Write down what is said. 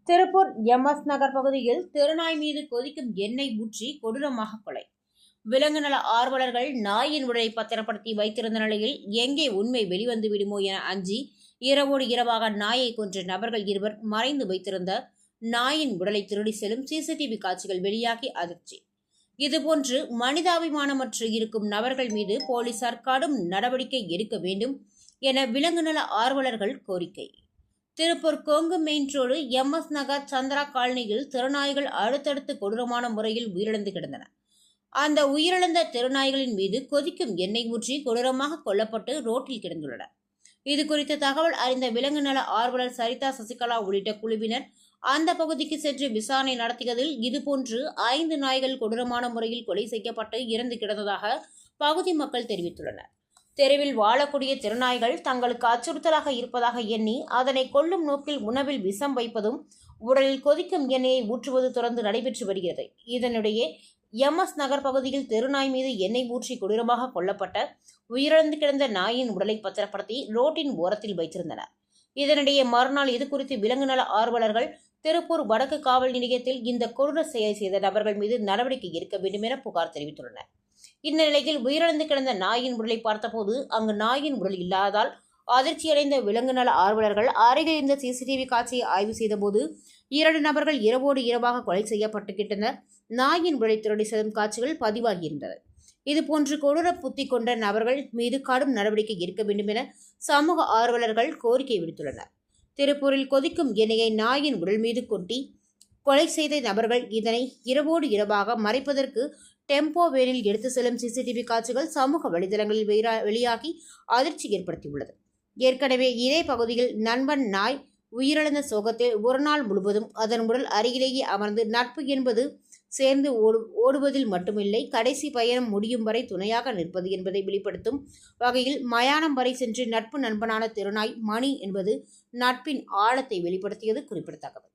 Tiruppur MS நகர் பகுதியில் தெருநாய் மீது கொதிக்கும் எண்ணெய் ஊற்றி கொடூரமாக கொலை. விலங்கு நல ஆர்வலர்கள் நாயின் உடலை பத்திரப்படுத்தி வைத்திருந்த நிலையில் எங்கே உண்மை வெளிவந்து விடுமோ என அஞ்சி இரவோடு இரவாக நாயை கொன்ற நபர்கள் இருவர் மறைந்து வைத்திருந்த நாயின் உடலை திருடி செல்லும் சிசிடிவி காட்சிகள் வெளியாகி அதிர்ச்சி. இதுபோன்று மனிதாபிமானமற்று இருக்கும் நபர்கள் மீது போலீசார் கடும் நடவடிக்கை எடுக்க வேண்டும் என விலங்கு நல ஆர்வலர்கள் கோரிக்கை. Tiruppur Kongu main road MS Nagar Chandra காலனியில் திருநாய்கள் அடுத்தடுத்து கொடூரமான முறையில் உயிரிழந்து கிடந்தன. அந்த உயிரிழந்த திருநாய்களின் மீது கொதிக்கும் எண்ணெய் ஊற்றி கொடூரமாக கொல்லப்பட்டு ரோட்டில் கிடந்துள்ளன. இதுகுறித்த தகவல் அறிந்த விலங்கு நல ஆர்வலர் சரிதா சசிகலா உள்ளிட்ட குழுவினர் அந்த பகுதிக்கு சென்று விசாரணை நடத்தியதில் இதுபோன்று 5 நாய்கள் கொடூரமான முறையில் கொலை செய்யப்பட்டு இறந்து கிடந்ததாக பகுதி மக்கள் தெரிவித்துள்ளனர். தெருவில் வாழக்கூடிய திருநாய்கள் தங்களுக்கு அச்சுறுத்தலாக இருப்பதாக எண்ணி அதனை கொல்லும் நோக்கில் உணவில் விஷம் வைப்பதும் உடலில் கொதிக்கும் எண்ணெயை ஊற்றுவது தொடர்ந்து நடைபெற்று வருகிறது. இதனிடையே எம்எஸ் நகர் பகுதியில் தெருநாய் மீது எண்ணெய் ஊற்றி கொடூரமாக கொல்லப்பட்ட உயிரிழந்து கிடந்த நாயின் உடலை பத்திரப்படுத்தி ரோட்டின் ஓரத்தில் வைத்திருந்தனர். இதனிடையே மறுநாள் இதுகுறித்து விலங்கு நல ஆர்வலர்கள் திருப்பூர் வடக்கு காவல் நிலையத்தில் இந்த கொடூர செயலை செய்த நபர்கள் மீது நடவடிக்கை எடுக்க வேண்டும் என புகார் தெரிவித்துள்ளனர். இந்த நிலையில் உயிரிழந்து கிடந்த நாயின் உடலை பார்த்தபோது அங்கு நாயின் உடல் இல்லாததால் அதிர்ச்சியடைந்த விலங்கு நல ஆர்வலர்கள் அருகில் இருந்த சிசிடிவி காட்சியை ஆய்வு செய்தபோது 2 நபர்கள் இரவோடு இரவாக கொலை செய்யப்பட்டு கிடந்த நாயின் உடலை திருடி செல்லும் காட்சிகள் பதிவாகியிருந்தது. இதுபோன்று கொடூர புத்தி கொண்ட நபர்கள் மீது கடும் நடவடிக்கை எடுக்க வேண்டும் என சமூக ஆர்வலர்கள் கோரிக்கை விடுத்துள்ளனர். திருப்பூரில் கொதிக்கும் எண்ணெயை நாயின் உடல் மீது கொட்டி கொலை செய்த நபர்கள் இதனை இரவோடு இரவாக மறைப்பதற்கு டெம்போ வேனில் எடுத்து செல்லும் சிசிடிவி காட்சிகள் சமூக வலைதளங்களில் வெளியாகி அதிர்ச்சி ஏற்படுத்தியுள்ளது. ஏற்கனவே இதே பகுதியில் நண்பன் நாய் உயிரிழந்த சோகத்தில் ஒரு நாள் முழுவதும் அதன் உடல் அருகிலேயே அமர்ந்து நட்பு என்பது சேர்ந்து ஓடுவதில் மட்டுமில்லை, கடைசி பயணம் முடியும் வரை துணையாக நிற்பது என்பதை வெளிப்படுத்தும் வகையில் மயானம் வரை சென்று நட்பு நண்பனான திருநாய் மணி என்பது நட்பின் ஆழத்தை வெளிப்படுத்தியது குறிப்பிடத்தக்கது.